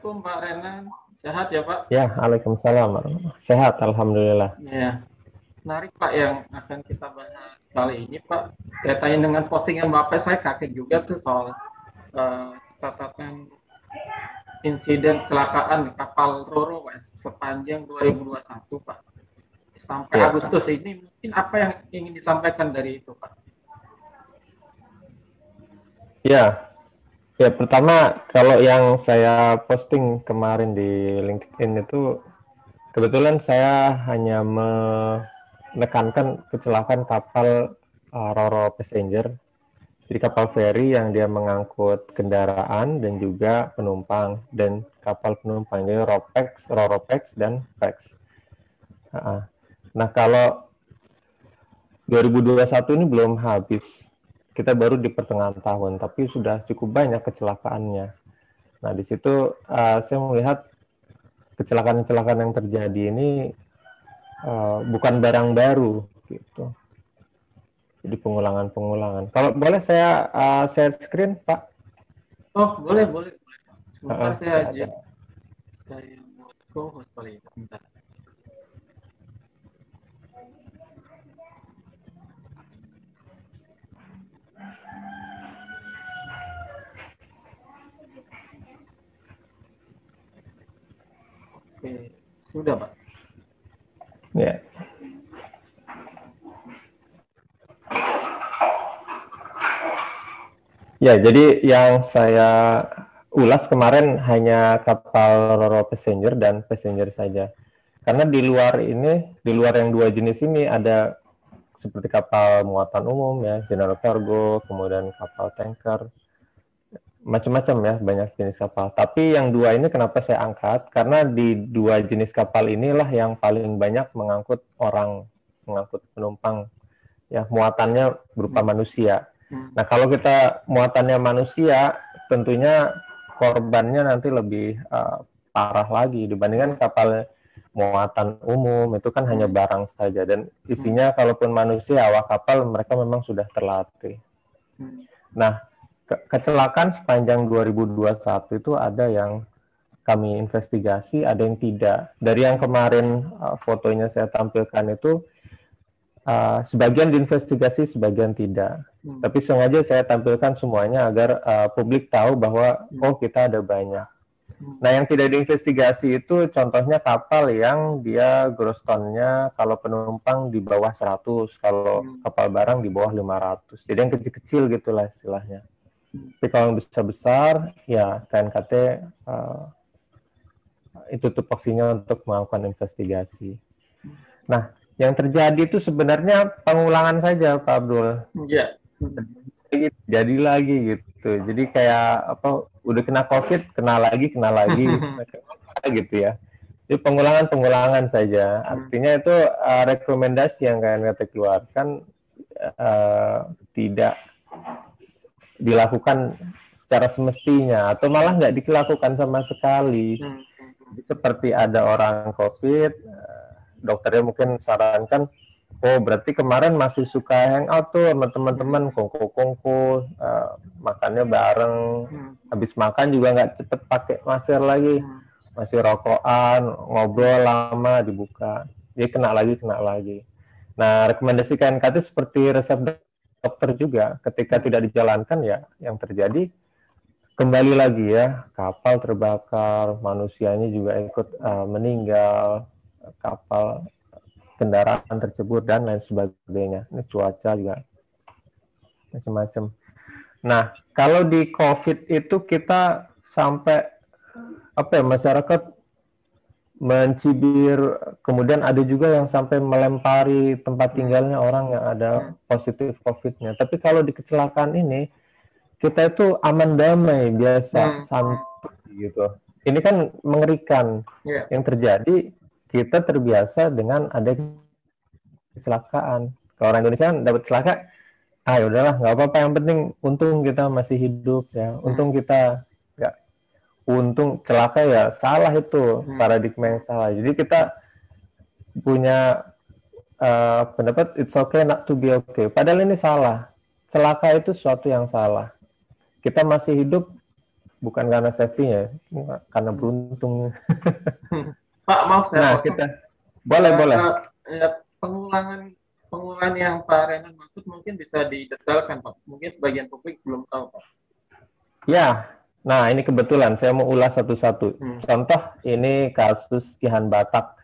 Assalamualaikum Pak Renan. Sehat ya Pak? Ya, Waalaikumsalam. Sehat, Alhamdulillah. Ya, menarik Pak yang akan kita bahas kali ini Pak. Kaitannya dengan postingan Bapak, saya kaget juga tuh soal catatan insiden kecelakaan kapal Roro Pak, sepanjang 2021 Pak. Sampai Ya, Agustus ini mungkin apa yang ingin disampaikan dari itu Pak? ya, ya. Pertama, kalau yang saya posting kemarin di LinkedIn itu, kebetulan saya hanya menekankan kecelakaan kapal Roro Passenger. Jadi kapal feri yang dia mengangkut kendaraan dan juga penumpang, dan kapal penumpang ini Ropex, Roropex, dan Pex. Nah, kalau 2021 ini belum habis. Kita baru di pertengahan tahun, tapi sudah cukup banyak kecelakaannya. Nah, di situ saya melihat kecelakaan-kecelakaan yang terjadi ini bukan barang baru, gitu. Jadi pengulangan-pengulangan. Kalau boleh saya share screen, Pak? Oh, boleh, boleh. Sebentar saya Ya, aja. ada. Saya mau co-host kali ini. Sebentar. Oke, sudah Pak. Ya. Ya, jadi yang saya ulas kemarin hanya kapal Roro Passenger dan Passenger saja. Karena di luar ini, di luar yang dua jenis ini ada seperti kapal muatan umum ya, general cargo, kemudian kapal tanker, macam-macam ya, banyak jenis kapal. Tapi yang dua ini kenapa saya angkat? Karena di dua jenis kapal inilah yang paling banyak mengangkut orang, mengangkut penumpang, ya, muatannya berupa manusia. Nah, kalau kita muatannya manusia, tentunya korbannya nanti lebih parah lagi dibandingkan kapal muatan umum, itu kan hanya barang saja, dan isinya kalaupun manusia, awak kapal mereka memang sudah terlatih. Nah, kecelakaan sepanjang 2021 itu ada yang kami investigasi, ada yang tidak. Dari yang kemarin fotonya saya tampilkan itu, sebagian diinvestigasi, sebagian tidak. Tapi sengaja saya tampilkan semuanya agar publik tahu bahwa kita ada banyak. Nah, yang tidak diinvestigasi itu contohnya kapal yang dia gross tonnya kalau penumpang di bawah 100, kalau kapal barang di bawah 500. Jadi yang kecil-kecil gitulah istilahnya. Tapi kalau yang besar-besar, ya KNKT itu tupoksinya untuk melakukan investigasi. Nah, yang terjadi itu sebenarnya pengulangan saja, Pak Abdul. Ya. Jadi lagi gitu. Jadi kayak apa? Udah kena COVID, kena lagi, gitu ya. Jadi pengulangan saja. Artinya itu rekomendasi yang KNKT keluarkan tidak dilakukan secara semestinya atau malah nggak dilakukan sama sekali. Seperti ada orang COVID, dokternya mungkin sarankan, oh berarti kemarin masih suka hangout tuh sama teman-teman, kongko-kongko, makannya bareng, habis makan juga nggak cepet pakai masker lagi, masih rokokan, ngobrol lama dibuka, dia kena lagi. Nah, rekomendasi KNKT seperti resep dokter juga, ketika tidak dijalankan ya yang terjadi kembali lagi ya, kapal terbakar, manusianya juga ikut meninggal, kapal, kendaraan tercebur dan lain sebagainya. Ini cuaca juga macam-macam. Nah, kalau di COVID itu kita sampai masyarakat mencibir, kemudian ada juga yang sampai melempari tempat tinggalnya orang yang ada positif COVID-nya. Tapi kalau di kecelakaan ini kita itu aman damai, biasa, santai gitu. Ini kan mengerikan. Yang terjadi kita terbiasa dengan ada kecelakaan. Kalau orang Indonesia kan dapat celaka, ya udahlah, nggak apa-apa, yang penting untung kita masih hidup ya. Untung kita nggak, untung celaka ya salah, itu paradigma yang salah. Jadi kita punya pendapat it's okay not to be okay. Padahal ini salah. Celaka itu sesuatu yang salah. Kita masih hidup bukan karena safety-nya, karena beruntung. Pak, maaf saya Nah, potong. kita boleh. Pengulangan yang Pak Renan maksud mungkin bisa didetailkan, Pak. Mungkin sebagian publik belum tahu, Pak. Ya, nah ini kebetulan saya mau ulas satu-satu. Contoh ini kasus Kihan Batak,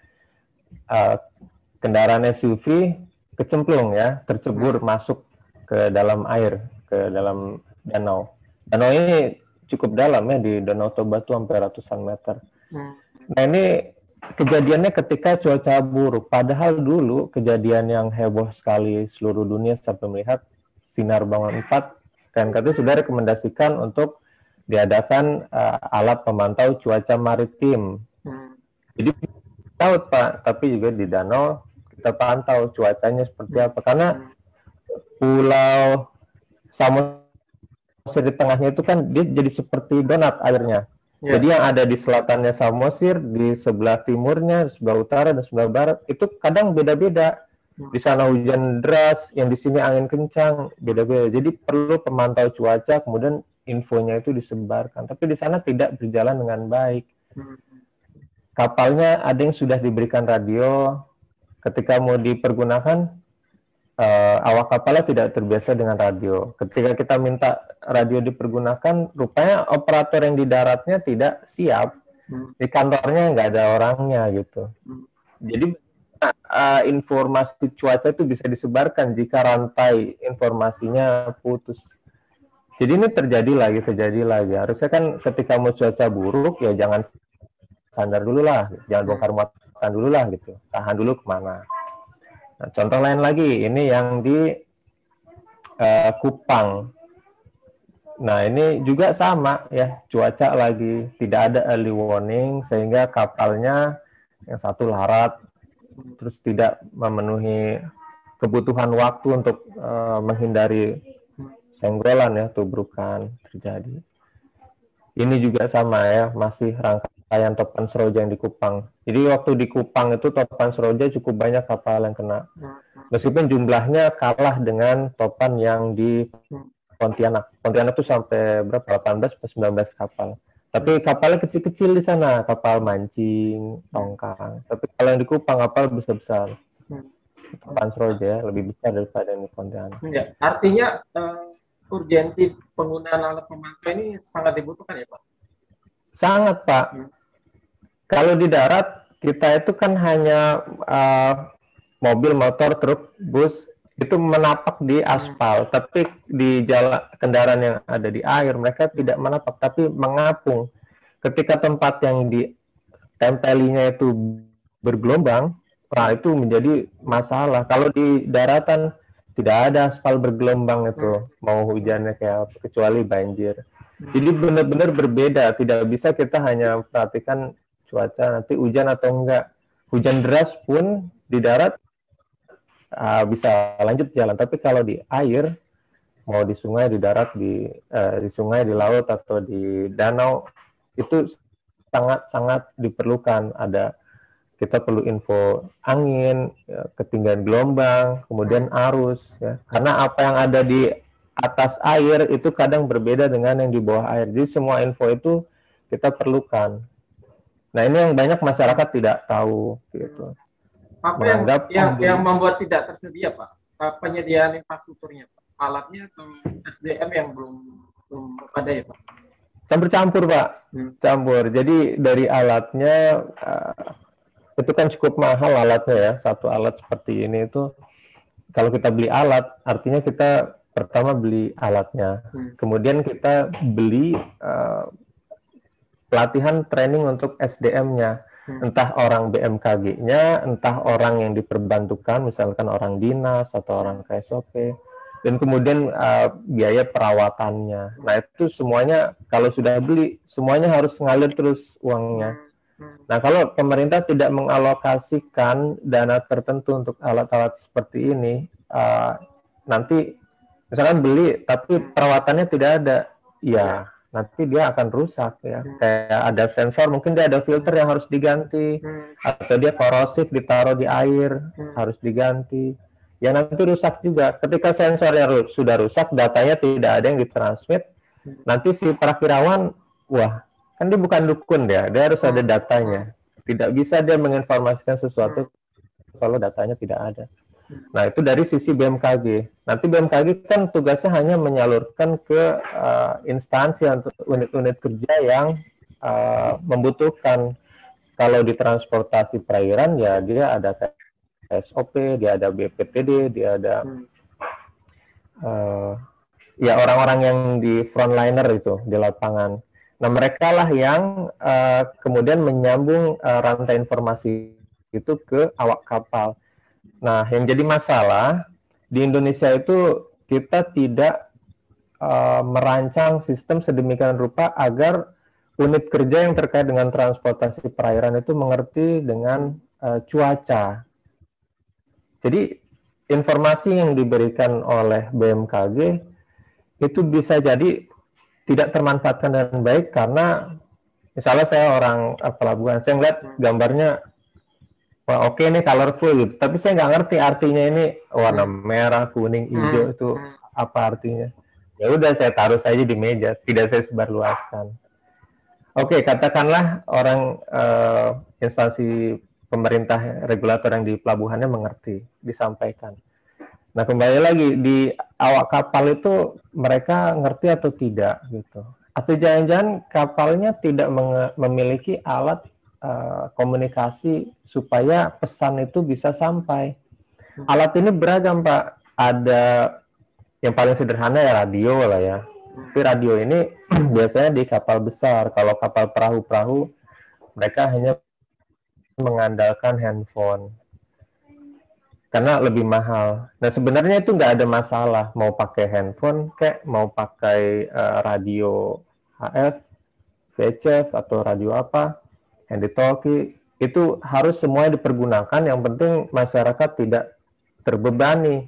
kendaraan SUV kecemplung ya, tercebur masuk ke dalam air, ke dalam danau. Danau ini cukup dalam ya, di Danau Toba itu sampai ratusan meter. Nah ini kejadiannya ketika cuaca buruk. Padahal dulu kejadian yang heboh sekali seluruh dunia sampai melihat Sinar Bangun 4, KNKT sudah rekomendasikan untuk diadakan alat pemantau cuaca maritim. Jadi tahu Pak, tapi juga di danau kita pantau cuacanya seperti apa. Karena Pulau Samosir di tengahnya itu kan dia jadi seperti donat airnya. Yeah. Jadi yang ada di selatannya Samosir, di sebelah timurnya, di sebelah utara, dan sebelah barat, itu kadang beda-beda. Di sana hujan deras, yang di sini angin kencang, beda-beda. Jadi perlu pemantau cuaca, kemudian infonya itu disebarkan. Tapi di sana tidak berjalan dengan baik. Kapalnya ada yang sudah diberikan radio, ketika mau dipergunakan, awak kapalnya tidak terbiasa dengan radio. Ketika kita minta radio dipergunakan, rupanya operator yang di daratnya tidak siap. Di kantornya nggak ada orangnya gitu. Jadi informasi cuaca itu bisa disebarkan jika rantai informasinya putus. Jadi ini terjadi lagi. Harusnya kan ketika mau cuaca buruk ya jangan sandar dulu lah, jangan bongkar muatan dulu lah gitu. Tahan dulu kemana. Nah, contoh lain lagi, ini yang di Kupang. Nah, ini juga sama ya, cuaca lagi tidak ada early warning sehingga kapalnya yang satu larat, terus tidak memenuhi kebutuhan waktu untuk menghindari senggolan ya, tubrukan terjadi. Ini juga sama ya, masih rangkaian Topan Seroja yang di Kupang. Jadi waktu di Kupang itu Topan Seroja cukup banyak kapal yang kena. Meskipun jumlahnya kalah dengan topan yang di Pontianak. Pontianak itu sampai berapa? 18 atau 19 kapal. Tapi kapalnya kecil-kecil di sana, kapal mancing, tongkang. Tapi kalau yang di Kupang kapal besar-besar. Topan Seroja ya, lebih besar daripada yang di Pontianak. Ya, artinya urgensi penggunaan alat pemantau ini sangat dibutuhkan ya Pak? Sangat Pak. Kalau di darat kita itu kan hanya mobil, motor, truk, bus itu menapak di aspal, tapi di jalan kendaraan yang ada di air mereka tidak menapak, tapi mengapung. Ketika tempat yang ditempelinya itu bergelombang, nah itu menjadi masalah. Kalau di daratan tidak ada aspal bergelombang itu, mau hujannya kayak apa, kecuali banjir. Jadi benar-benar berbeda, tidak bisa kita hanya perhatikan cuaca nanti hujan atau enggak. Hujan deras pun di darat bisa lanjut jalan, tapi kalau di air, mau di sungai, di darat, di sungai, di laut atau di danau, itu sangat-sangat diperlukan. Kita perlu info angin, ketinggian gelombang, kemudian arus, ya. Karena apa yang ada di atas air itu kadang berbeda dengan yang di bawah air. Jadi semua info itu kita perlukan. Nah ini yang banyak masyarakat tidak tahu, gitu. Apa yang membuat tidak tersedia Pak? Penyediaan infrastrukturnya Pak? Alatnya atau SDM yang belum ada ya Pak? Campur-campur Pak, campur. Jadi dari alatnya itu kan cukup mahal alatnya ya. Satu alat seperti ini itu kalau kita beli alat, artinya kita pertama beli alatnya, kemudian kita beli pelatihan training untuk SDM-nya. Entah orang BMKG-nya, entah orang yang diperbantukan, misalkan orang dinas atau orang KSOP, dan kemudian biaya perawatannya. Nah itu semuanya kalau sudah beli, semuanya harus ngalir terus uangnya. Nah kalau pemerintah tidak mengalokasikan dana tertentu untuk alat-alat seperti ini, nanti misalkan beli tapi perawatannya tidak ada, ya nanti dia akan rusak ya. Kayak ada sensor, mungkin dia ada filter yang harus diganti, atau dia korosif ditaruh di air, harus diganti. Ya nanti rusak juga. Ketika sensornya sudah rusak, datanya tidak ada yang ditransmit, nanti si perakirawan wah, kan dia bukan dukun dia harus ada datanya. Tidak bisa dia menginformasikan sesuatu kalau datanya tidak ada. Nah, itu dari sisi BMKG. Nanti BMKG kan tugasnya hanya menyalurkan ke instansi atau unit-unit kerja yang membutuhkan. Kalau di transportasi perairan ya dia ada SOP, dia ada BPTD, dia ada ya orang-orang yang di frontliner itu di lapangan. Nah, mereka lah yang kemudian menyambung rantai informasi itu ke awak kapal. Nah, yang jadi masalah di Indonesia itu kita tidak merancang sistem sedemikian rupa agar unit kerja yang terkait dengan transportasi perairan itu mengerti dengan cuaca. Jadi informasi yang diberikan oleh BMKG itu bisa jadi tidak termanfaatkan dengan baik karena misalnya saya orang pelabuhan, saya ngeliat gambarnya wah oke ini colorful gitu, tapi saya nggak ngerti artinya ini warna merah, kuning, hijau itu apa artinya. Ya udah saya taruh saja di meja, tidak saya sebarluaskan. Oke, katakanlah orang instansi pemerintah regulator yang di pelabuhannya mengerti, disampaikan. Nah, kembali lagi di awak kapal itu mereka ngerti atau tidak gitu. Atau jangan-jangan kapalnya tidak memiliki alat komunikasi supaya pesan itu bisa sampai. Alat ini beragam, Pak. Ada yang paling sederhana ya radio lah ya. Tapi radio ini biasanya di kapal besar. Kalau kapal perahu-perahu, mereka hanya mengandalkan handphone. Karena lebih mahal. Nah, sebenarnya itu nggak ada masalah. Mau pakai handphone, kayak mau pakai radio HF, VHF, atau radio apa, handy-talkie, itu harus semuanya dipergunakan. Yang penting masyarakat tidak terbebani.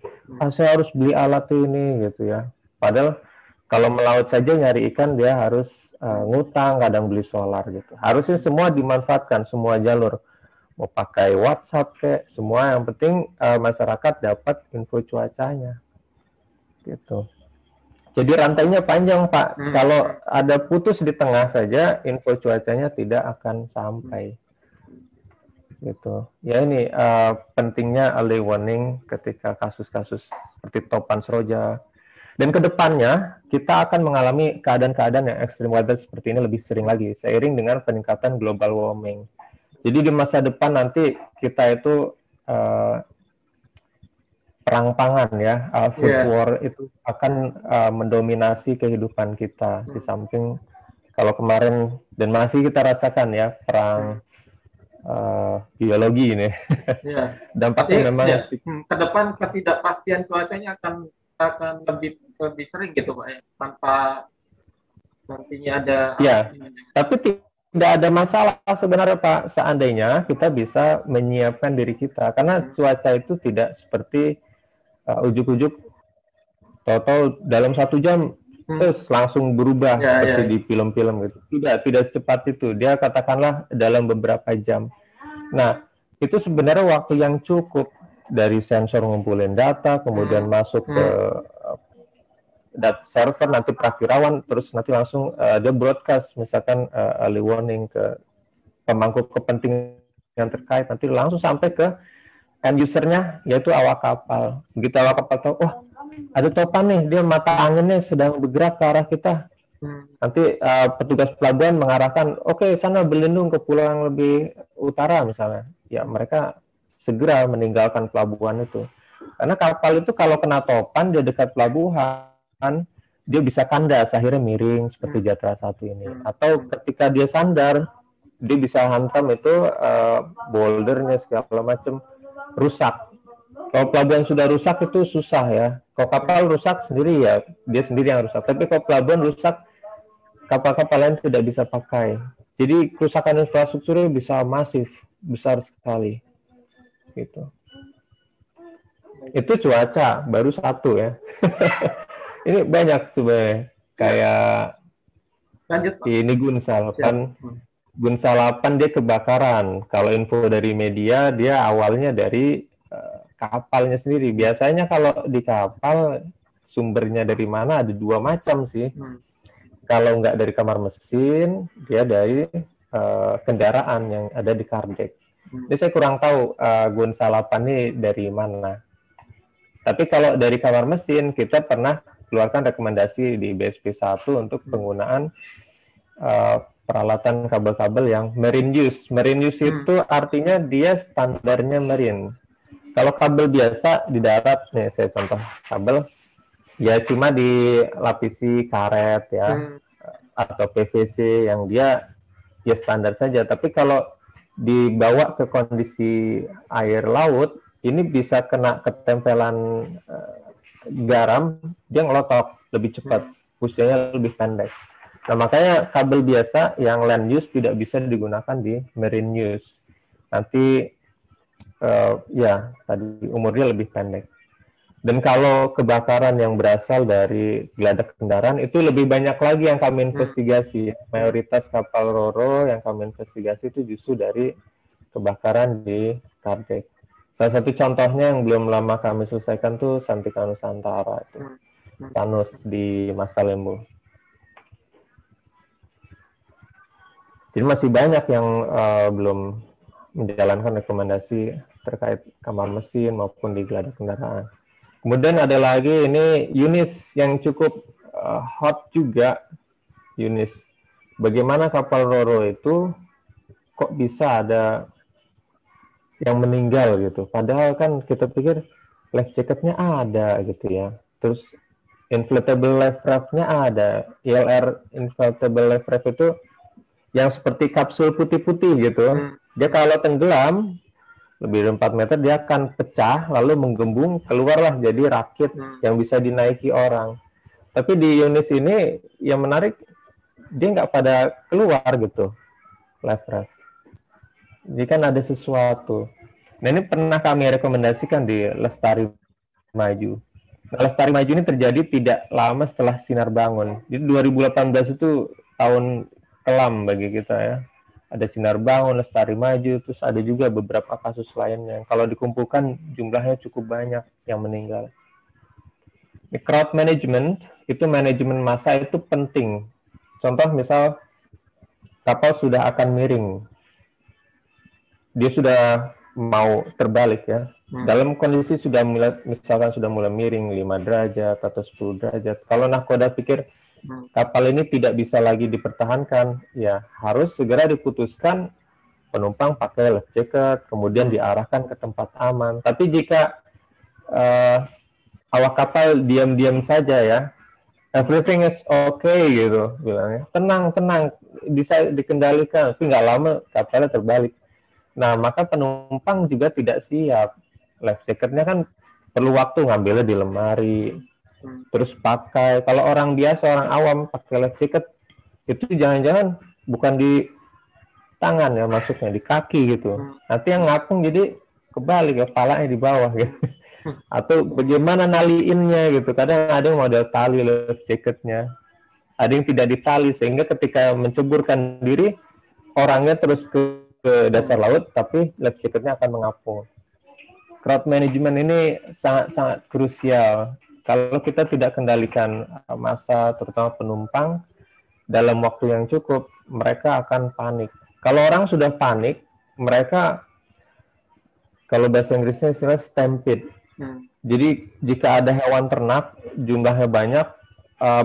Saya harus beli alat ini, gitu ya. Padahal kalau melaut saja nyari ikan dia harus ngutang, kadang beli solar gitu. Harusnya semua dimanfaatkan, semua jalur. Mau pakai WhatsApp kayak semua, yang penting masyarakat dapat info cuacanya. Gitu. Jadi rantainya panjang, Pak. Kalau ada putus di tengah saja, info cuacanya tidak akan sampai. Gitu. Ya ini pentingnya early warning ketika kasus-kasus seperti topan seroja. Dan kedepannya kita akan mengalami keadaan-keadaan yang extreme weather seperti ini lebih sering lagi, seiring dengan peningkatan global warming. Jadi di masa depan nanti kita itu perang pangan ya, food war itu akan mendominasi kehidupan kita. Di samping kalau kemarin dan masih kita rasakan ya perang biologi ini. Dampaknya memang ke depan ketidakpastian cuacanya akan lebih sering gitu Pak ya, tanpa nantinya ada. Ya, tapi tidak ada masalah sebenarnya Pak, seandainya kita bisa menyiapkan diri kita, karena cuaca itu tidak seperti ujuk-ujuk tahu-tahu dalam 1 jam terus langsung berubah seperti di film-film gitu. Tidak secepat itu. Dia katakanlah dalam beberapa jam. Nah, itu sebenarnya waktu yang cukup dari sensor ngumpulin data, kemudian masuk ke data server, nanti perakirawan, terus nanti langsung dia broadcast, misalkan early warning ke pemangku kepentingan yang terkait, nanti langsung sampai ke end usernya, yaitu awak kapal. Begitu awak kapal tahu, wah ada topan nih, dia mata anginnya sedang bergerak ke arah kita. Nanti petugas pelabuhan mengarahkan, oke, sana berlindung ke pulau yang lebih utara misalnya. Ya mereka segera meninggalkan pelabuhan itu. Karena kapal itu kalau kena topan, dia dekat pelabuhan, dia bisa kandas, akhirnya miring seperti Jatra 1 ini. Atau ketika dia sandar, dia bisa hantam itu bouldernya segala macam, rusak. Kalau pelabuhan sudah rusak itu susah ya. Kalau kapal rusak sendiri ya, dia sendiri yang rusak. Tapi kalau pelabuhan rusak, kapal-kapal lain tidak bisa pakai. Jadi kerusakan infrastrukturnya bisa masif, besar sekali. Gitu. Itu cuaca, baru 1 ya. Ini banyak sebenarnya. Kayak ini Gunsal kan. Gunsalapan dia kebakaran. Kalau info dari media, dia awalnya dari kapalnya sendiri. Biasanya kalau di kapal sumbernya dari mana ada 2 macam sih. kalau nggak dari kamar mesin, dia dari kendaraan yang ada di car deck. Ini saya kurang tahu Gun Salapan ini dari mana. Tapi kalau dari kamar mesin, kita pernah keluarkan rekomendasi di BSP 1 untuk penggunaan peralatan kabel-kabel yang marine use. Marine use itu artinya dia standarnya marine. Kalau kabel biasa di darat, nih saya contoh kabel, ya cuma dilapisi karet ya, atau PVC yang dia ya standar saja. Tapi kalau dibawa ke kondisi air laut, ini bisa kena ketempelan garam, dia ngelotok lebih cepat, usianya lebih pendek. Nah, makanya kabel biasa yang land use tidak bisa digunakan di marine use. Nanti ya tadi umurnya lebih pendek. Dan kalau kebakaran yang berasal dari geladak kendaraan itu lebih banyak lagi yang kami investigasi. Mayoritas kapal ro-ro yang kami investigasi itu justru dari kebakaran di car deck. Salah satu contohnya yang belum lama kami selesaikan tuh Santika Nusantara itu, Tanus di Masalembo. Jadi masih banyak yang belum menjalankan rekomendasi terkait kamar mesin maupun di geladak kendaraan. Kemudian ada lagi ini Yunis yang cukup hot juga, Yunis. Bagaimana kapal ro-ro itu kok bisa ada yang meninggal gitu. Padahal kan kita pikir life jacketnya ada gitu ya. Terus inflatable life raft-nya ada. ILR inflatable life raft itu yang seperti kapsul putih-putih gitu. Dia kalau tenggelam lebih dari 4 meter dia akan pecah lalu menggembung, keluarlah jadi rakit yang bisa dinaiki orang. Tapi di Yunis ini yang menarik dia nggak pada keluar gitu life raft. Jadi kan ada sesuatu. Nah, ini pernah kami rekomendasikan di Lestari Maju. Nah, Lestari Maju ini terjadi tidak lama setelah Sinar Bangun. Jadi 2018 itu tahun kelam bagi kita ya. Ada Sinar Bangun, Lestari Maju, terus ada juga beberapa kasus lainnya. Kalau dikumpulkan jumlahnya cukup banyak yang meninggal. Ini crowd management, itu manajemen massa itu penting. Contoh misal kapal sudah akan miring. Dia sudah mau terbalik ya. Dalam kondisi sudah mulai, misalkan sudah mulai miring 5 derajat atau 10 derajat. Kalau nahkoda pikir kapal ini tidak bisa lagi dipertahankan, ya harus segera diputuskan penumpang pakai life jacket, kemudian diarahkan ke tempat aman. Tapi jika awak kapal diam-diam saja ya, everything is okay gitu bilangnya, tenang bisa dikendalikan, tapi nggak lama kapalnya terbalik. Nah, maka penumpang juga tidak siap. Life jacketnya kan perlu waktu, ngambilnya di lemari, terus pakai. Kalau orang biasa, orang awam pakai life jacket, itu jangan-jangan bukan di tangan ya masuknya, di kaki gitu. Nanti yang ngapung jadi kebalik, kepalanya di bawah gitu. Atau bagaimana naliinnya gitu. Kadang ada yang model tali life jacketnya, ada yang tidak ditali, sehingga ketika menceburkan diri, orangnya terus ke dasar laut, tapi life jacketnya akan mengapung. Crowd management ini sangat-sangat krusial. Kalau kita tidak kendalikan massa, terutama penumpang, dalam waktu yang cukup, mereka akan panik. Kalau orang sudah panik, mereka, kalau bahasa Inggrisnya istilah stampede. Jadi jika ada hewan ternak, jumlahnya banyak,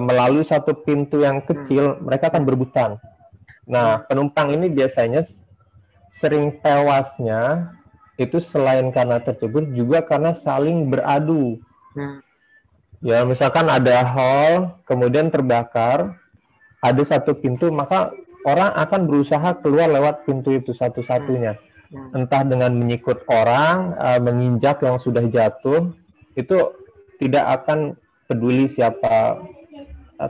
melalui satu pintu yang kecil, mereka akan berebutan. Nah, penumpang ini biasanya sering tewasnya itu selain karena tercebur juga karena saling beradu. Ya, misalkan ada hall kemudian terbakar, ada satu pintu, maka orang akan berusaha keluar lewat pintu itu satu-satunya. Entah dengan menyikut orang, menginjak yang sudah jatuh, itu tidak akan peduli siapa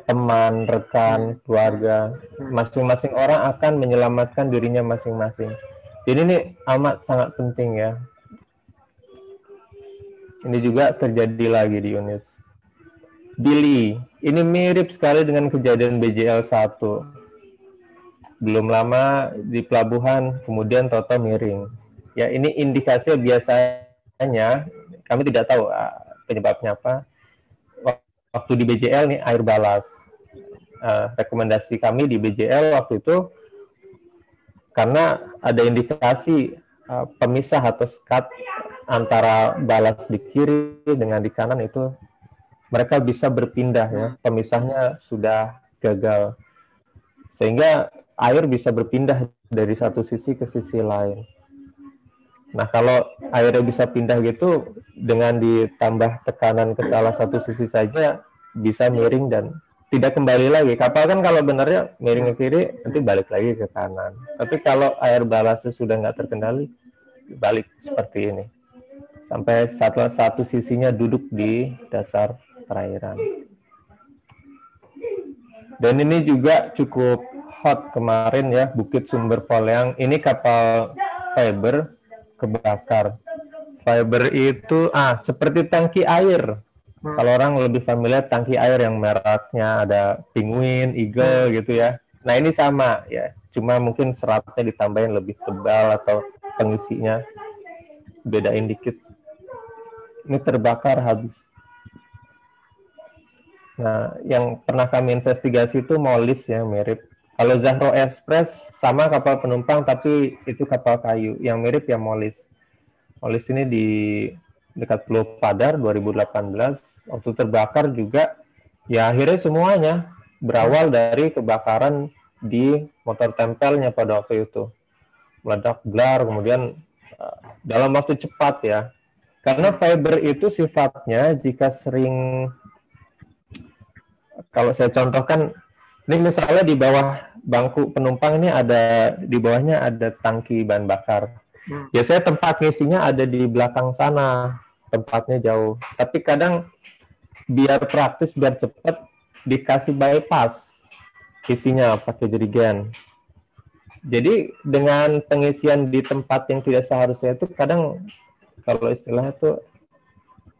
teman, rekan, keluarga. Masing-masing orang akan menyelamatkan dirinya masing-masing. Jadi ini amat sangat penting ya. Ini juga terjadi lagi di Yunis. Billy, ini mirip sekali dengan kejadian BJL 1. Belum lama di pelabuhan, kemudian toto miring. Ya, ini indikasi biasanya, kami tidak tahu penyebabnya apa. Waktu di BJL nih air balas. rekomendasi kami di BJL waktu itu, karena ada indikasi pemisah atau skat antara balas di kiri dengan di kanan itu mereka bisa berpindah ya, pemisahnya sudah gagal, sehingga air bisa berpindah dari satu sisi ke sisi lain. Nah, kalau airnya bisa pindah gitu, dengan ditambah tekanan ke salah satu sisi saja, bisa miring dan tidak kembali lagi. Kapal kan kalau benarnya miring ke kiri, nanti balik lagi ke kanan. Tapi kalau air balasnya sudah nggak terkendali, balik seperti ini. Sampai satu sisinya duduk di dasar perairan. Dan ini juga cukup hot kemarin ya, Bukit Sumber Poleang. Ini kapal fiber kebakar. Fiber itu seperti tangki air. Kalau orang lebih familiar tangki air yang mereknya ada Penguin, Eagle gitu ya. Nah, ini sama ya. Cuma mungkin seratnya ditambahin lebih tebal atau pengisinya bedain dikit. Ini terbakar habis. Nah, yang pernah kami investigasi itu Molis ya, mirip. Kalau Zahro Express sama kapal penumpang, tapi itu kapal kayu. Yang mirip ya Molis. Molis ini di dekat Pulau Padar 2018. Waktu terbakar juga, ya akhirnya semuanya berawal dari kebakaran di motor tempelnya pada waktu itu. Meledak blar, kemudian dalam waktu cepat ya. Karena fiber itu sifatnya jika sering, kalau saya contohkan, ini misalnya di bawah bangku penumpang ini ada, di bawahnya ada tangki bahan bakar. Biasanya tempat ngisinya ada di belakang sana, tempatnya jauh. Tapi kadang biar praktis, biar cepat, dikasih bypass isinya pakai jerigen. Jadi dengan pengisian di tempat yang tidak seharusnya itu kadang, kalau istilahnya itu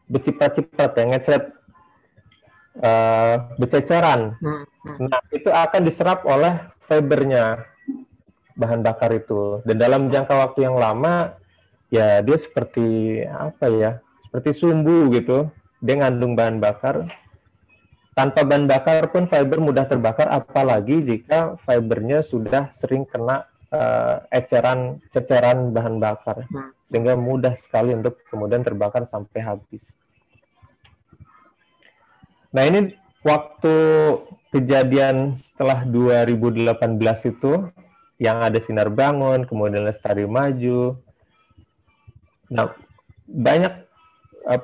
berciprat-ciprat ya, ngecret, bececeran. Nah, itu akan diserap oleh fibernya, bahan bakar itu. Dan dalam jangka waktu yang lama, ya dia seperti apa ya, seperti sumbu gitu. Dia ngandung bahan bakar. Tanpa bahan bakar pun fiber mudah terbakar, apalagi jika fibernya sudah sering kena ceceran bahan bakar, sehingga mudah sekali untuk kemudian terbakar sampai habis. Nah, ini waktu kejadian setelah 2018 itu, yang ada Sinar Bangun, kemudian Lestari Maju. Nah, banyak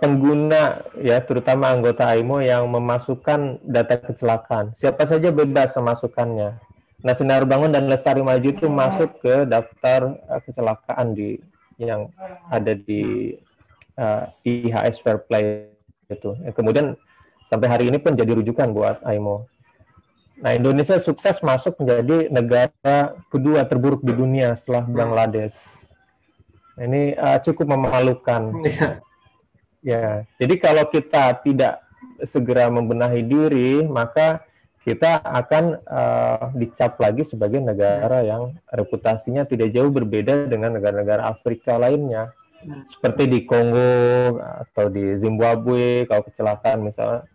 pengguna ya, terutama anggota AIMO yang memasukkan data kecelakaan. Siapa saja bebas memasukkannya. Nah, Sinar Bangun dan Lestari Maju itu masuk ke daftar kecelakaan yang ada di IHS Fair Play itu. Kemudian sampai hari ini pun jadi rujukan buat AIMO. Nah, Indonesia sukses masuk menjadi negara kedua terburuk di dunia setelah Bangladesh. Nah, ini cukup memalukan. Ya, jadi kalau kita tidak segera membenahi diri, maka kita akan dicap lagi sebagai negara yang reputasinya tidak jauh berbeda dengan negara-negara Afrika lainnya. Seperti di Kongo atau di Zimbabwe, kalau kecelakaan misalnya,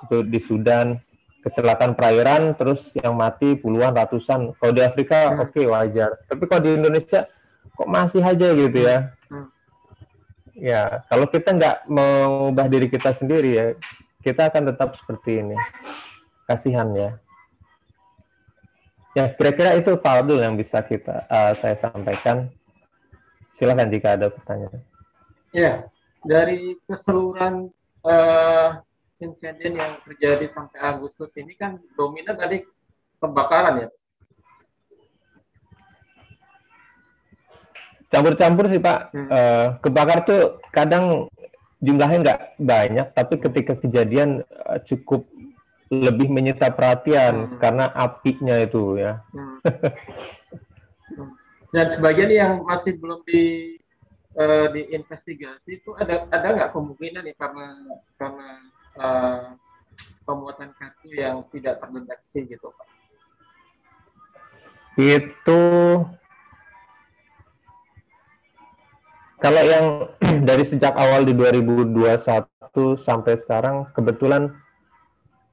itu di Sudan, kecelakaan perairan, terus yang mati puluhan, ratusan. Kalau di Afrika, oke, wajar. Tapi kalau di Indonesia, kok masih aja gitu ya. Ya, kalau kita nggak mengubah diri kita sendiri ya, kita akan tetap seperti ini. Kasihan ya. Ya, kira-kira itu Pak Abdul yang bisa saya sampaikan. Silakan jika ada pertanyaan. Ya, dari keseluruhan insiden yang terjadi sampai Agustus ini kan dominan tadi kebakaran ya. Campur-campur sih Pak. Kebakar tuh kadang jumlahnya nggak banyak, tapi ketika kejadian cukup lebih menyita perhatian karena apinya itu ya. Dan sebagian yang masih belum diinvestigasi itu ada nggak kemungkinan nih karena pemuatan kartu yang tidak terdeteksi gitu Pak? Itu kalau yang dari sejak awal di 2021 sampai sekarang, kebetulan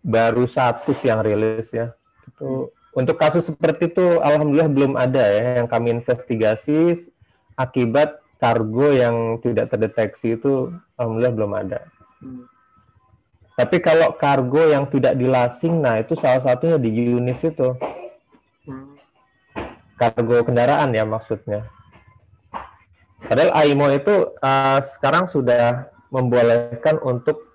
baru satu sih yang rilis ya. Itu untuk kasus seperti itu alhamdulillah belum ada ya yang kami investigasi akibat kargo yang tidak terdeteksi itu alhamdulillah belum ada. Tapi kalau kargo yang tidak dilasing, nah itu salah satunya di Yunis itu. Kargo kendaraan ya maksudnya. Padahal AIMO itu sekarang sudah membolehkan untuk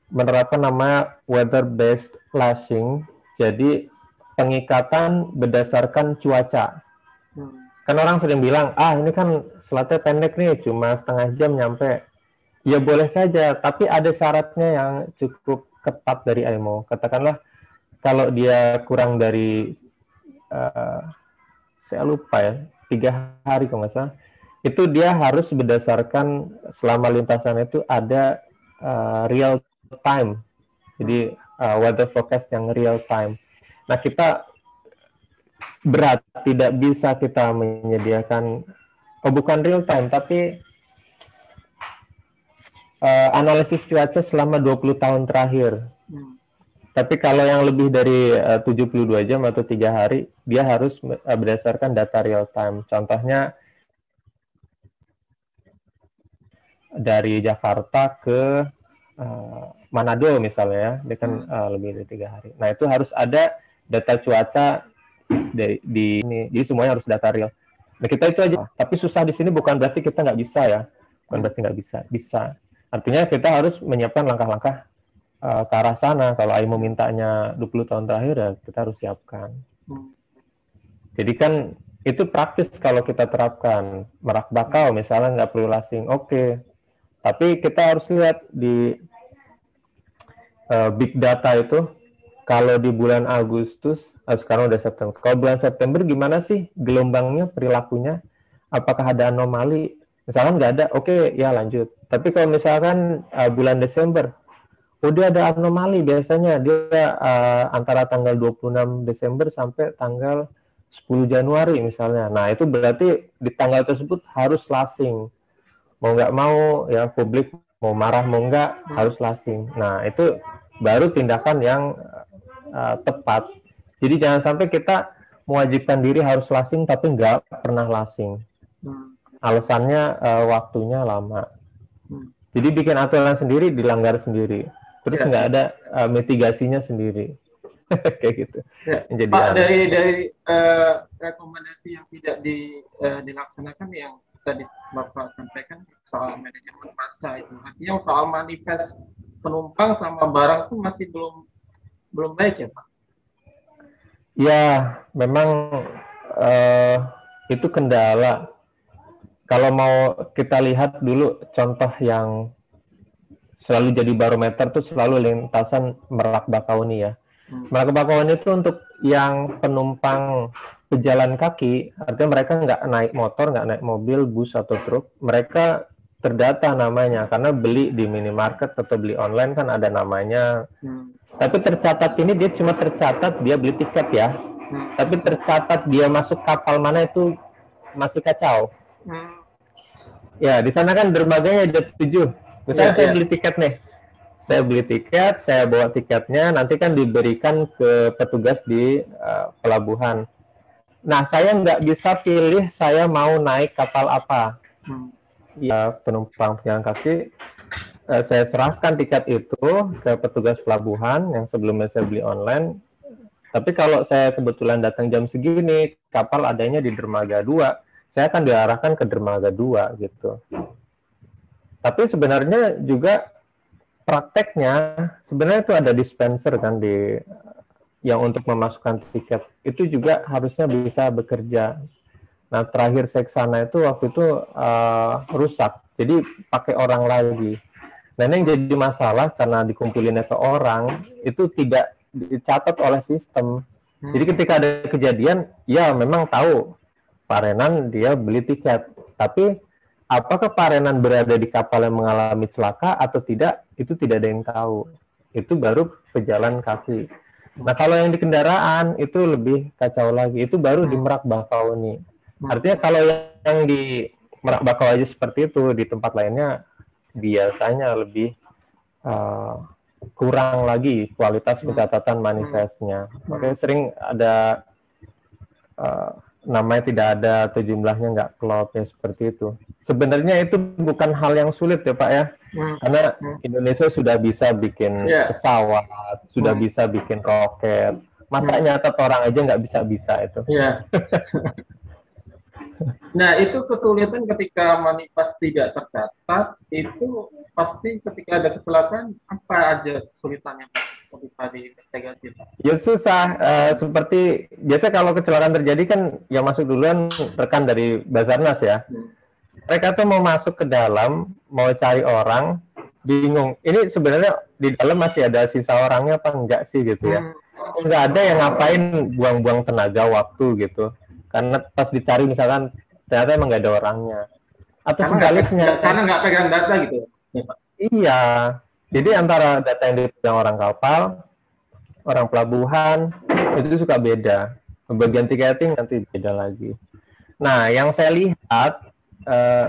menerapkan nama weather-based lashing, jadi pengikatan berdasarkan cuaca. Kan orang sering bilang, ini kan selatnya pendek nih, cuma setengah jam nyampe. Ya boleh saja, tapi ada syaratnya yang cukup ketat dari AIMO. Katakanlah kalau dia kurang dari, saya lupa ya, 3 hari kalau nggak salah, itu dia harus berdasarkan selama lintasan itu ada real time, jadi weather forecast yang real time. Nah kita berat tidak bisa kita menyediakan, bukan real time tapi analisis cuaca selama 20 tahun terakhir. Tapi kalau yang lebih dari 72 jam atau 3 hari, dia harus berdasarkan data real time. Contohnya dari Jakarta ke Manado misalnya ya, dia kan lebih dari 3 hari. Nah itu harus ada data cuaca di ini, jadi semuanya harus data real. Nah kita itu aja. Tapi susah di sini bukan berarti kita nggak bisa ya, bukan berarti nggak bisa, bisa. Artinya kita harus menyiapkan langkah-langkah ke arah sana. Kalau AIMO mintanya 20 tahun terakhir ya kita harus siapkan. Jadi kan itu praktis kalau kita terapkan. Merak Bakau misalnya nggak perlu lasing, oke. Tapi kita harus lihat di big data itu, kalau di bulan Agustus, sekarang udah September. Kalau bulan September gimana sih gelombangnya, perilakunya? Apakah ada anomali? Misalkan nggak ada, oke, ya lanjut. Tapi kalau misalkan bulan Desember, udah ada anomali biasanya. Dia antara tanggal 26 Desember sampai tanggal 10 Januari misalnya. Nah, itu berarti di tanggal tersebut harus lasing. Mau nggak mau, ya publik mau marah mau nggak, harus lasing. Nah, itu baru tindakan yang tepat. Jadi jangan sampai kita mewajibkan diri harus lasing tapi nggak pernah lasing. Alasannya waktunya lama. Jadi bikin aturan sendiri, dilanggar sendiri. Terus nggak ada mitigasinya sendiri. Kayak gitu. Ya. Jadi Pak, dari rekomendasi yang tidak dilaksanakan yang tadi Bapak sampaikan soal manajemen massa itu, artinya soal manifest penumpang sama barang itu masih belum baik ya Pak? Ya, memang itu kendala. Kalau mau kita lihat dulu contoh yang selalu jadi barometer tuh selalu lintasan Merak Bakauheni ya. Merak Bakauheni itu untuk yang penumpang pejalan kaki, artinya mereka nggak naik motor, nggak naik mobil, bus atau truk, mereka terdata namanya karena beli di minimarket atau beli online kan ada namanya. Tapi tercatat ini dia cuma tercatat dia beli tiket ya. Tapi tercatat dia masuk kapal mana itu masih kacau. Ya, di sana kan dermaganya ada 7. Misalnya saya beli tiket nih. Saya beli tiket, saya bawa tiketnya, nanti kan diberikan ke petugas di pelabuhan. Nah, saya nggak bisa pilih saya mau naik kapal apa. Ya, penumpang pejalan kaki, saya serahkan tiket itu ke petugas pelabuhan yang sebelumnya saya beli online. Tapi kalau saya kebetulan datang jam segini, kapal adanya di dermaga 2, saya akan diarahkan ke dermaga 2 gitu. Tapi sebenarnya juga prakteknya sebenarnya itu ada dispenser kan di yang untuk memasukkan tiket. Itu juga harusnya bisa bekerja. Nah, terakhir saya ke sana itu waktu itu rusak. Jadi pakai orang lagi. Nah, ini yang jadi masalah karena dikumpulinnya ke orang, itu tidak dicatat oleh sistem. Jadi ketika ada kejadian, ya memang tahu Pak Renan dia beli tiket. Tapi apakah Pak Renan berada di kapal yang mengalami celaka atau tidak, itu tidak ada yang tahu. Itu baru pejalan kaki. Nah, kalau yang di kendaraan itu lebih kacau lagi. Itu baru di Merak Bakauheni. Artinya kalau yang di Merak Bakau aja seperti itu, di tempat lainnya biasanya lebih kurang lagi kualitas pencatatan manifestnya. Makanya sering ada namanya tidak ada atau jumlahnya nggak klop ya seperti itu. Sebenarnya itu bukan hal yang sulit ya Pak ya, karena Indonesia sudah bisa bikin pesawat, sudah bisa bikin roket. Masa nyatet orang aja nggak bisa itu. Nah, itu kesulitan ketika manifest tidak tercatat, itu pasti ketika ada kecelakaan, apa aja kesulitannya ketika diinvestigasi? Ya susah, seperti biasa kalau kecelakaan terjadi kan yang masuk duluan rekan dari Basarnas ya. Mereka tuh mau masuk ke dalam, mau cari orang, bingung. Ini sebenarnya di dalam masih ada sisa orangnya apa enggak sih gitu ya. Enggak ada yang ngapain buang-buang tenaga waktu gitu. Karena pas dicari misalkan ternyata emang nggak ada orangnya. Atau sebaliknya. Karena nggak pegang data gitu ya, Pak? Iya. Jadi antara data yang dipegang orang kapal, orang pelabuhan, itu suka beda. Bagian tiketing nanti beda lagi. Nah, yang saya lihat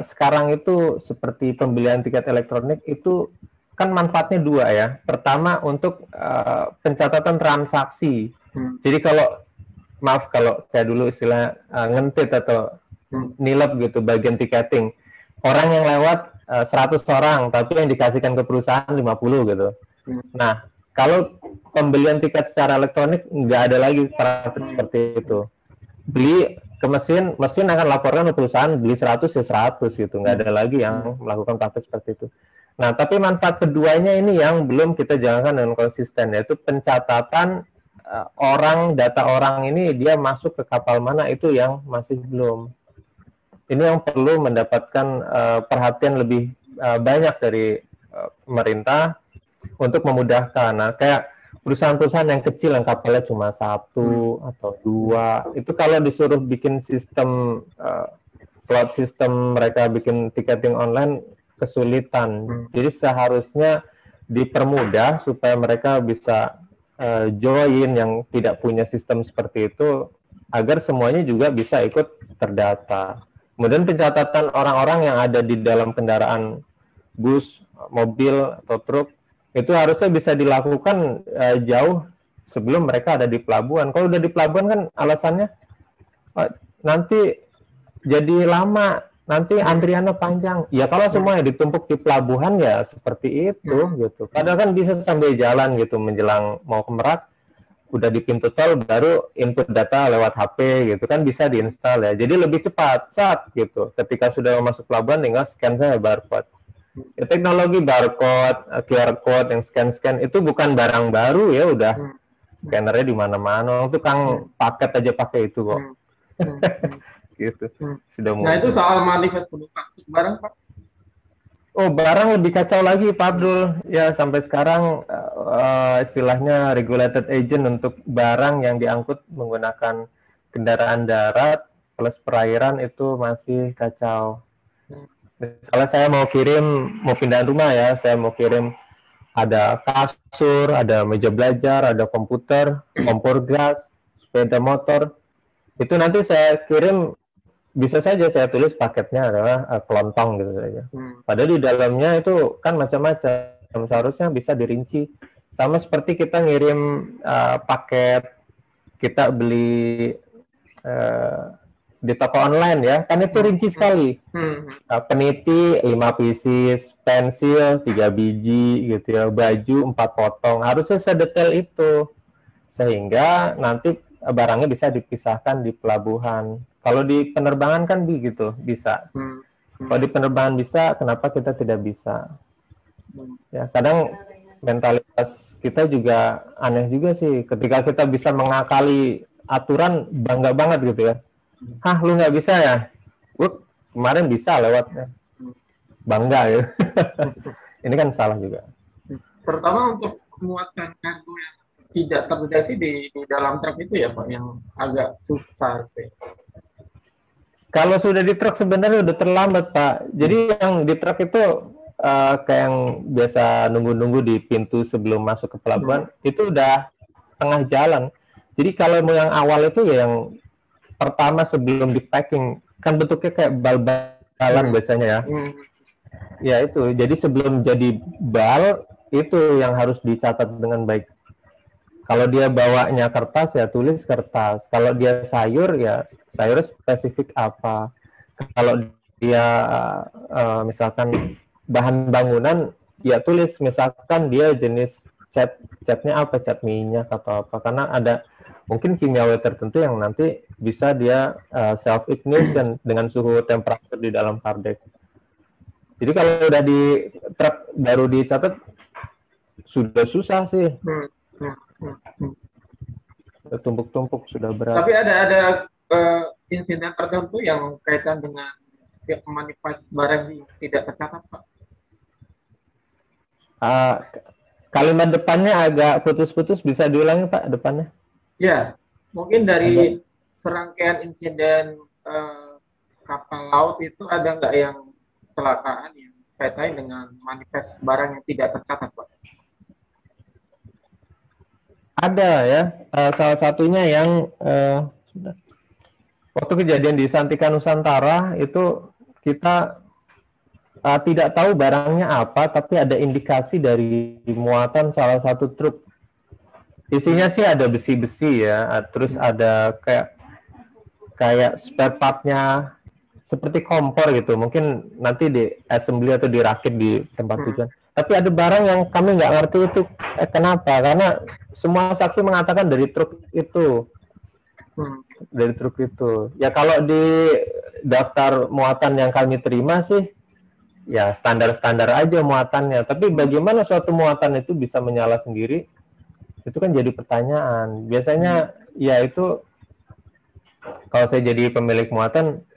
sekarang itu seperti pembelian tiket elektronik itu kan manfaatnya dua ya. Pertama untuk pencatatan transaksi. Jadi kalau maaf kalau kayak dulu istilah ngentit atau nilep gitu bagian tiketing. Orang yang lewat 100 orang, tapi yang dikasihkan ke perusahaan 50 gitu. Nah, kalau pembelian tiket secara elektronik nggak ada lagi praktik seperti itu. Beli ke mesin akan laporkan ke perusahaan beli 100 ya 100 gitu. Nggak ada lagi yang melakukan praktik seperti itu. Nah, tapi manfaat keduanya ini yang belum kita jalankan dengan konsisten, yaitu pencatatan data orang ini dia masuk ke kapal mana itu yang masih belum. Ini yang perlu mendapatkan perhatian lebih banyak dari pemerintah untuk memudahkan. Nah, kayak perusahaan-perusahaan yang kecil yang kapalnya cuma 1 atau 2, itu kalau disuruh bikin sistem cloud system, mereka bikin ticketing online kesulitan. Jadi seharusnya dipermudah supaya mereka bisa join yang tidak punya sistem seperti itu, agar semuanya juga bisa ikut terdata. Kemudian pencatatan orang-orang yang ada di dalam kendaraan bus, mobil, atau truk, itu harusnya bisa dilakukan jauh sebelum mereka ada di pelabuhan. Kalau udah di pelabuhan kan alasannya nanti jadi lama, nanti antriannya panjang. Ya kalau semuanya ditumpuk di pelabuhan ya seperti itu gitu. Padahal kan bisa sambil jalan gitu menjelang mau ke Merak, udah di pintu tol baru input data lewat HP gitu kan bisa diinstal ya. Jadi lebih cepat saat gitu. Ketika sudah masuk pelabuhan tinggal scan saja barcode. Ya, teknologi barcode, QR code yang scan-scan itu bukan barang baru ya, udah scannernya di mana-mana. Tukang paket aja pakai itu kok. Gitu. Sudah nah, itu soal manifest penumpang barang, Pak. Oh, barang lebih kacau lagi, Pak Abdul. Ya, sampai sekarang istilahnya regulated agent untuk barang yang diangkut menggunakan kendaraan darat plus perairan itu masih kacau. Misalnya saya mau pindahan rumah ya, saya mau kirim ada kasur, ada meja belajar, ada komputer, kompor gas, sepeda motor. Itu nanti saya kirim, bisa saja saya tulis paketnya adalah kelontong gitu saja. Padahal di dalamnya itu kan macam-macam, seharusnya bisa dirinci. Sama seperti kita ngirim paket, kita beli di toko online ya, kan itu rinci sekali. Peniti 5 pieces, pensil 3 biji gitu ya, baju 4 potong, harusnya sedetail itu. Sehingga nanti barangnya bisa dipisahkan di pelabuhan. Kalau di penerbangan kan begitu, bisa. Kalau di penerbangan bisa, kenapa kita tidak bisa? Ya, kadang mentalitas kita juga aneh juga sih. Ketika kita bisa mengakali aturan, bangga banget gitu ya. Hah, lu nggak bisa ya? Kemarin bisa lewatnya. Bangga ya. Ini kan salah juga. Terutama untuk menguatkan kargo yang tidak terdeteksi di dalam truk itu ya Pak, yang agak susah. Kalau sudah di truk sebenarnya udah terlambat Pak. Jadi yang di truk itu kayak yang biasa nunggu-nunggu di pintu sebelum masuk ke pelabuhan, itu udah tengah jalan. Jadi kalau yang awal itu ya yang pertama sebelum di packing, kan bentuknya kayak bal-balan biasanya ya. Ya itu, jadi sebelum jadi bal, itu yang harus dicatat dengan baik. Kalau dia bawanya kertas ya tulis kertas. Kalau dia sayur ya sayur spesifik apa. Kalau dia misalkan bahan bangunan ya tulis misalkan dia jenis catnya apa, cat minyak atau apa. Karena ada mungkin kimiawi tertentu yang nanti bisa dia self ignition dengan suhu temperatur di dalam kardek. Jadi kalau udah di truk baru dicatat sudah susah sih. Tumpuk-tumpuk sudah berat. Tapi ada insiden tertentu yang kaitan dengan manifest barang yang tidak tercatat, Pak. Kalimat depannya agak putus-putus, bisa diulangi Pak depannya? Ya, mungkin dari serangkaian insiden kapal laut itu ada nggak yang kecelakaan yang kaitannya dengan manifest barang yang tidak tercatat, Pak? Ada ya, salah satunya yang waktu kejadian di Santika Nusantara itu kita tidak tahu barangnya apa, tapi ada indikasi dari muatan salah satu truk. Isinya sih ada besi-besi ya, terus ada kayak spare part-nya seperti kompor gitu, mungkin nanti di assembly atau dirakit di tempat tujuan. Tapi ada barang yang kami nggak ngerti itu kenapa, karena semua saksi mengatakan dari truk itu. Dari truk itu. Ya kalau di daftar muatan yang kami terima sih, ya standar-standar aja muatannya. Tapi bagaimana suatu muatan itu bisa menyala sendiri? Itu kan jadi pertanyaan. Biasanya ya itu, kalau saya jadi pemilik muatan,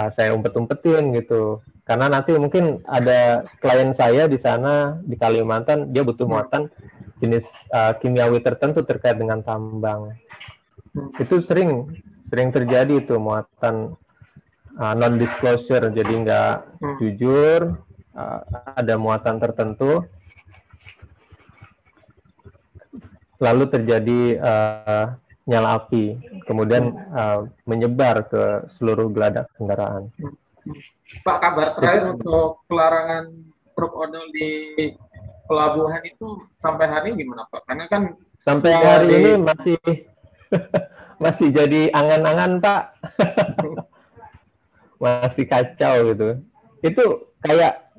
saya umpet-umpetin gitu. Karena nanti mungkin ada klien saya di sana, di Kalimantan, dia butuh muatan jenis kimiawi tertentu terkait dengan tambang. Itu sering terjadi itu muatan non disclosure, jadi nggak jujur, ada muatan tertentu, lalu terjadi nyala api, kemudian menyebar ke seluruh geladak kendaraan. Pak, kabar terakhir untuk pelarangan truk odol di pelabuhan itu sampai hari ini gimana Pak? Karena kan sampai hari ini masih jadi angan-angan Pak. Masih kacau gitu. Itu kayak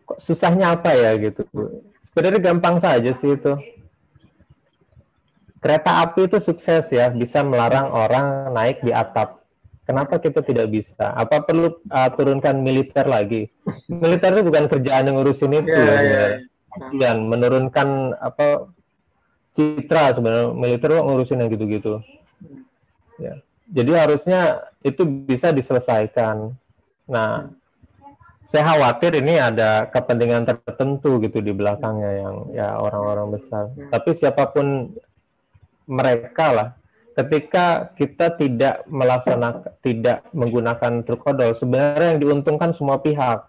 kok susahnya apa ya gitu. Sebenarnya gampang saja sih itu. Kereta api itu sukses ya, bisa melarang orang naik di atap. Kenapa kita tidak bisa? Apa perlu turunkan militer lagi? Militer itu bukan kerjaan yang ngurusin itu ya. Menurunkan apa citra sebenarnya, militer ngurusin yang gitu-gitu. Ya. Jadi harusnya itu bisa diselesaikan. Nah, saya khawatir ini ada kepentingan tertentu gitu di belakangnya yang ya orang-orang besar. Tapi siapapun mereka lah, ketika kita tidak menggunakan truk odol, sebenarnya yang diuntungkan semua pihak.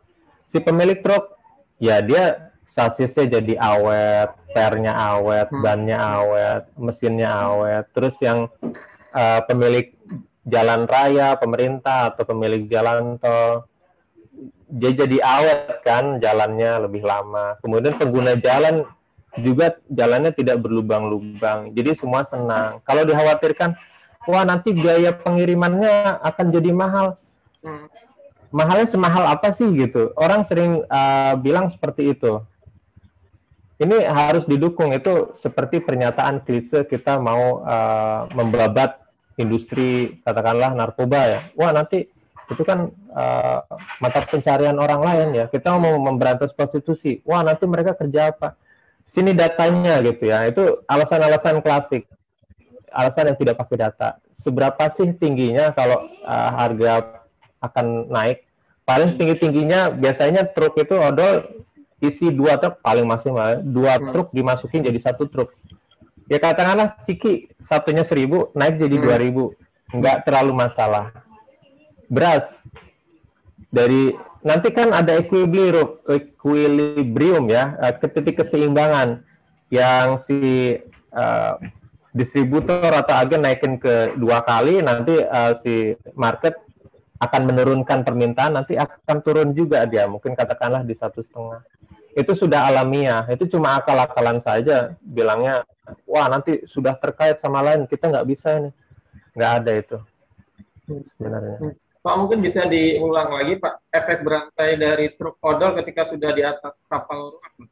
Si pemilik truk, ya dia sasisnya jadi awet, pernya awet, bannya awet, mesinnya awet. Terus yang pemilik jalan raya, pemerintah atau pemilik jalan tol, dia jadi awet kan, jalannya lebih lama. Kemudian pengguna jalan juga jalannya tidak berlubang-lubang, jadi semua senang. Kalau dikhawatirkan, wah nanti biaya pengirimannya akan jadi mahal. Mahalnya semahal apa sih gitu? Orang sering bilang seperti itu. Ini harus didukung, itu seperti pernyataan klise kita mau membabat industri katakanlah narkoba ya. Wah nanti itu kan mata pencarian orang lain ya. Kita mau memberantas prostitusi. Wah nanti mereka kerja apa? Sini datanya gitu ya. Itu alasan-alasan klasik. Alasan yang tidak pakai data. Seberapa sih tingginya kalau harga akan naik? Paling tinggi-tingginya biasanya truk itu odol isi 2 truk paling maksimal. 2 truk dimasukin jadi 1 truk. Ya katakanlah ciki satunya 1.000 naik jadi 2.000. Enggak terlalu masalah. Beras dari nanti kan ada equilibrium ya, titik keseimbangan yang si distributor atau agen naikin ke 2 kali, nanti si market akan menurunkan permintaan, nanti akan turun juga dia, mungkin katakanlah di 1,5. itu sudah alamiah. Itu cuma akal-akalan saja bilangnya, wah nanti sudah terkait sama lain, kita nggak bisa ini. Nggak ada itu sebenarnya. Pak, mungkin bisa diulang lagi, Pak, efek berantai dari truk odol ketika sudah di atas kapal ruang.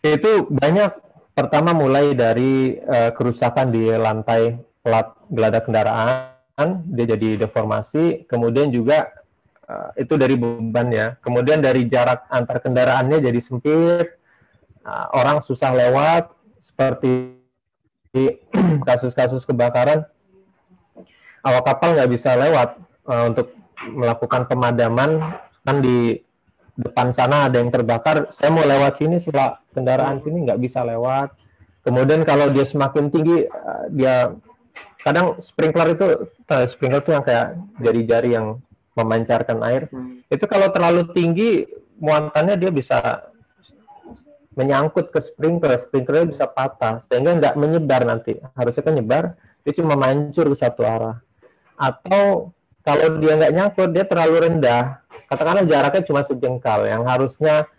Itu banyak. Pertama mulai dari kerusakan di lantai plat geladak kendaraan, dia jadi deformasi. Kemudian juga itu dari beban ya. Kemudian dari jarak antar kendaraannya jadi sempit, orang susah lewat, seperti kasus-kasus kebakaran. Awak kapal nggak bisa lewat untuk melakukan pemadaman, kan di depan sana ada yang terbakar, saya mau lewat sini, sila kendaraan sini nggak bisa lewat. Kemudian kalau dia semakin tinggi, dia kadang sprinkler itu yang kayak jari-jari yang memancarkan air. Itu kalau terlalu tinggi, muatannya dia bisa menyangkut ke sprinklernya bisa patah, sehingga nggak menyebar nanti. Harusnya kan nyebar, dia cuma mancur ke satu arah. Atau kalau dia nggak nyangkut, dia terlalu rendah, katakanlah jaraknya cuma sejengkal, yang harusnya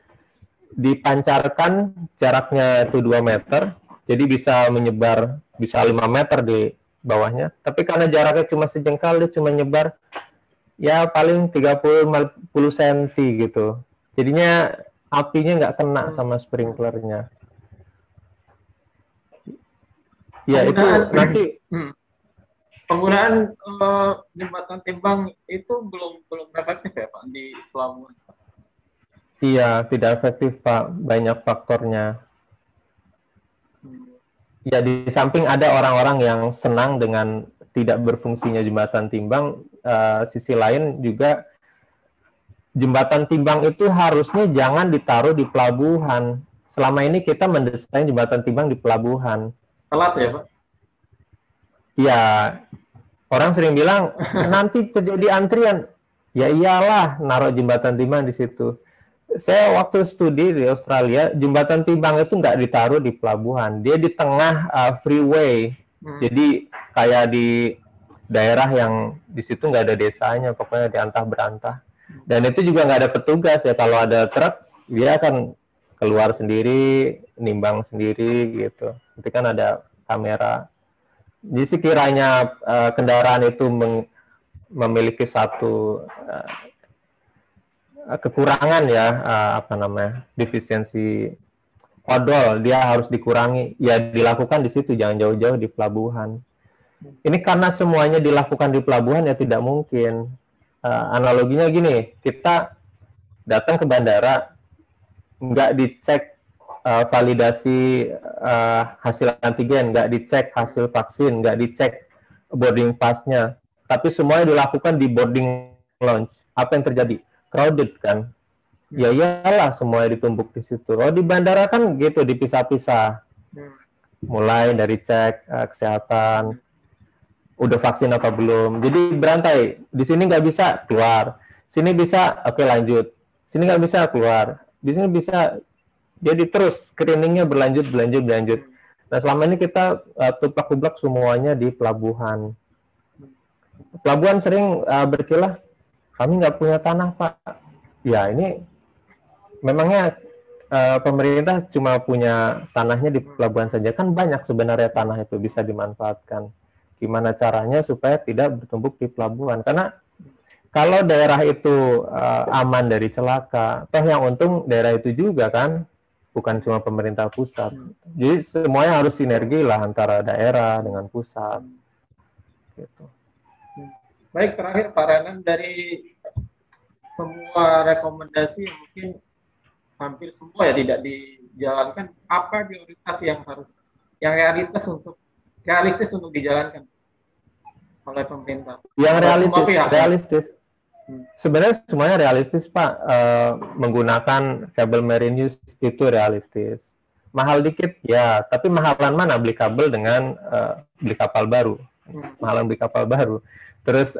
dipancarkan jaraknya itu 2 meter, jadi bisa menyebar, bisa 5 meter di bawahnya, tapi karena jaraknya cuma sejengkal, dia cuma nyebar ya paling 30-50 cm gitu. Jadinya apinya nggak kena sama sprinklernya. Ya itu nanti penggunaan jembatan timbang itu belum efektif ya Pak di pelabuhan. Iya, tidak efektif Pak, banyak faktornya. Ya di samping ada orang-orang yang senang dengan tidak berfungsinya jembatan timbang, sisi lain juga jembatan timbang itu harusnya jangan ditaruh di pelabuhan. Selama ini kita mendesain jembatan timbang di pelabuhan. Telat ya Pak? Iya. Orang sering bilang, nanti terjadi antrian. Ya iyalah, naruh jembatan timbang di situ. Saya waktu studi di Australia, jembatan timbang itu nggak ditaruh di pelabuhan. Dia di tengah freeway. Jadi kayak di daerah yang di situ nggak ada desanya, pokoknya di antah berantah. Dan itu juga nggak ada petugas ya. Kalau ada truk, dia akan keluar sendiri, nimbang sendiri gitu. Nanti kan ada kamera. Jadi sekiranya kendaraan itu memiliki satu kekurangan ya, defisiensi odol, dia harus dikurangi. Ya dilakukan di situ, jangan jauh-jauh di pelabuhan. Ini karena semuanya dilakukan di pelabuhan ya tidak mungkin. Analoginya gini, kita datang ke bandara, nggak dicek validasi hasil antigen, nggak dicek hasil vaksin, nggak dicek boarding pass-nya, tapi semuanya dilakukan di boarding lounge. Apa yang terjadi? Crowded kan? Ya iyalah, semuanya ditumpuk di situ. Oh di bandara kan gitu, dipisah-pisah. Mulai dari cek kesehatan, udah vaksin apa belum. Jadi berantai. Di sini nggak bisa keluar, sini bisa, oke lanjut. Sini nggak bisa keluar, di sini bisa. Jadi terus screeningnya berlanjut. Nah selama ini kita tuplak-tuplak semuanya di pelabuhan. Pelabuhan sering berkilah, kami nggak punya tanah Pak. Ya ini memangnya pemerintah cuma punya tanahnya di pelabuhan saja, kan banyak sebenarnya tanah itu bisa dimanfaatkan. Gimana caranya supaya tidak bertumpuk di pelabuhan? Karena kalau daerah itu aman dari celaka, toh yang untung daerah itu juga kan, bukan cuma pemerintah pusat. Jadi semuanya harus sinergi lah antara daerah dengan pusat. Gitu. Baik, terakhir Pak Renan, dari semua rekomendasi mungkin hampir semua ya tidak dijalankan, apa prioritas yang realistis untuk dijalankan oleh pemerintah? Yang realistis. Sebenarnya semuanya realistis Pak. Menggunakan kabel marine use itu realistis. Mahal dikit ya, tapi mahalan mana beli kabel dengan beli kapal baru? Mahalan beli kapal baru. Terus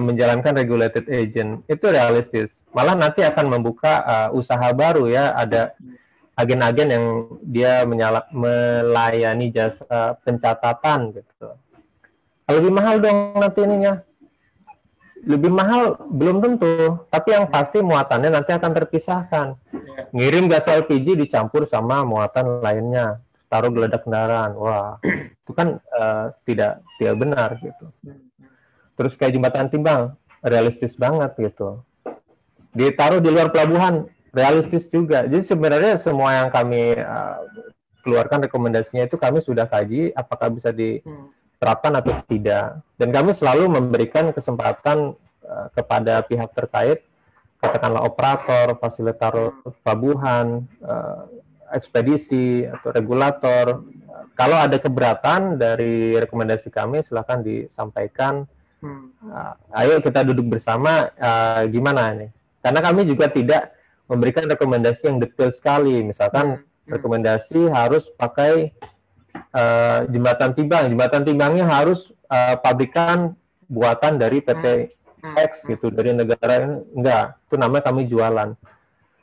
menjalankan regulated agent itu realistis. Malah nanti akan membuka usaha baru ya. Ada agen-agen yang dia melayani jasa pencatatan gitu. Lebih mahal dong nanti ininya. lebih mahal belum tentu, tapi yang pasti muatannya nanti akan terpisahkan. Ngirim gas LPG dicampur sama muatan lainnya, taruh geledak kendaraan. Wah, itu kan tidak benar gitu. Terus kayak jembatan timbang, realistis banget gitu. Ditaruh di luar pelabuhan, realistis juga. Jadi sebenarnya semua yang kami keluarkan rekomendasinya itu kami sudah kaji apakah bisa diterapkan atau tidak. Dan kami selalu memberikan kesempatan kepada pihak terkait, katakanlah operator, fasilitator pelabuhan, ekspedisi atau regulator. Kalau ada keberatan dari rekomendasi kami, silakan disampaikan. Ayo kita duduk bersama, gimana nih? Karena kami juga tidak memberikan rekomendasi yang detail sekali. Misalkan rekomendasi harus pakai jembatan timbang. Jembatan timbangnya harus pabrikan buatan dari PT X gitu, dari negara ini. Enggak, itu namanya kami jualan.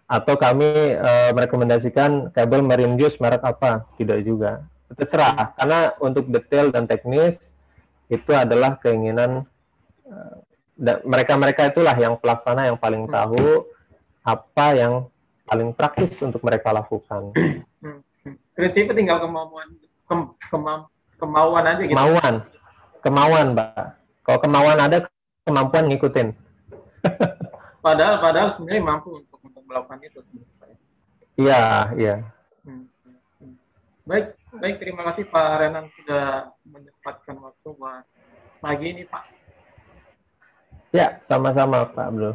Atau kami merekomendasikan kabel marine use merek apa, tidak juga. Terserah, karena untuk detail dan teknis itu adalah keinginan mereka itulah yang pelaksana yang paling tahu apa yang paling praktis untuk mereka lakukan. Prinsipnya tinggal kemauan aja gitu. Kemauan, Mbak. Kalau kemauan ada, kemampuan ngikutin. padahal sebenarnya mampu untuk melakukan itu. Iya. Baik, terima kasih Pak Renan sudah menyempatkan waktu buat pagi ini, Pak. Ya, sama-sama Pak Abdul.